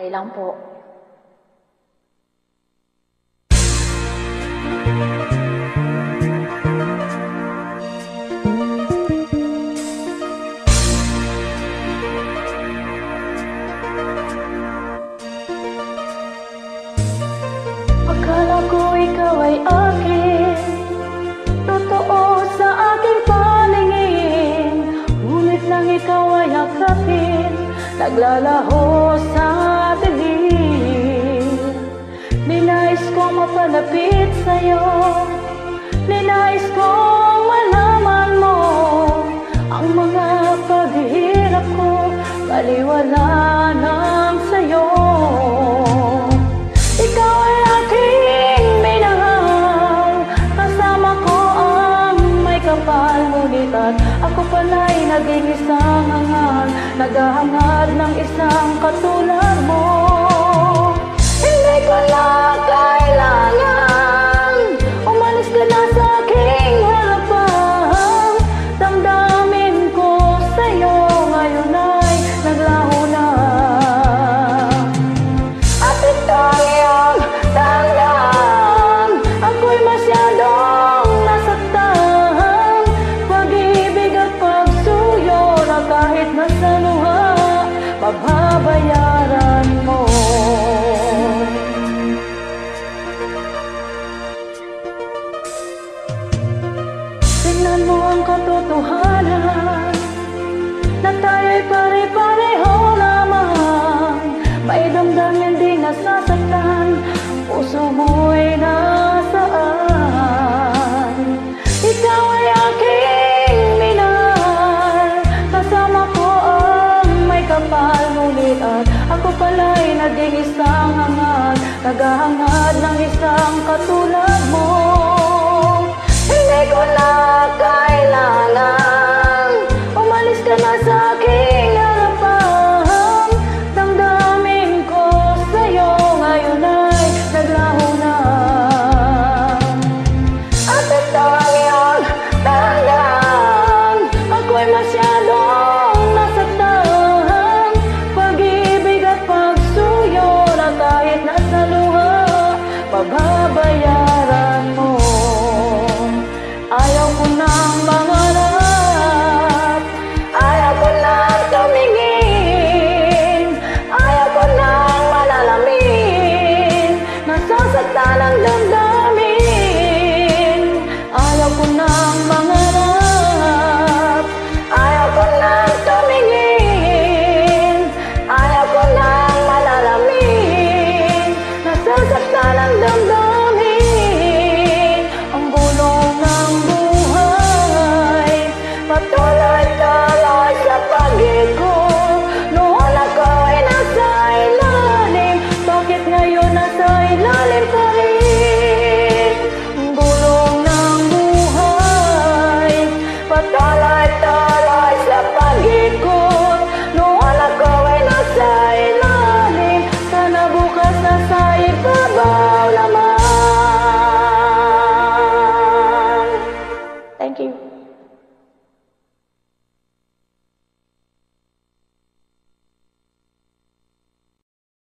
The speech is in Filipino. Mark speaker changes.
Speaker 1: Ay lang po.
Speaker 2: Akala ko ikaw ay akin, totoo sa aking paningin. Ngunit nang ikaw ay yakapin, naglalaho sa dilim. Ninais kong mapalapit sa'yo, ninais kong malaman mo ang mga paghihirap ko, baliwala nang sa'yo. Ikaw ay aking minahal, kasama ko ang may kapal. Ngunit at ako pala'y naging isang hangal, naghahangad ng isang katulad mo. Hindi ko na kailangan umalis ka na sa aking harapan. Damdamin ko sa'yo ngayon ay naglaho na, at ito ang iyong tandaan. Ako'y masyadong nasaktan, pag-ibig at pagsuyo na kahit nasa luha, mababayaran mo. Tingnan mo ang katotohanan, na tayo'y pare-pareho lamang. May damdamin di nasasaktan, puso mo'y nasaan. Ikaw ay aking minahal, kasama ko ang may kapal. Ngunit at ako pala'y naging isang hangal, naghahangad ng isang katulad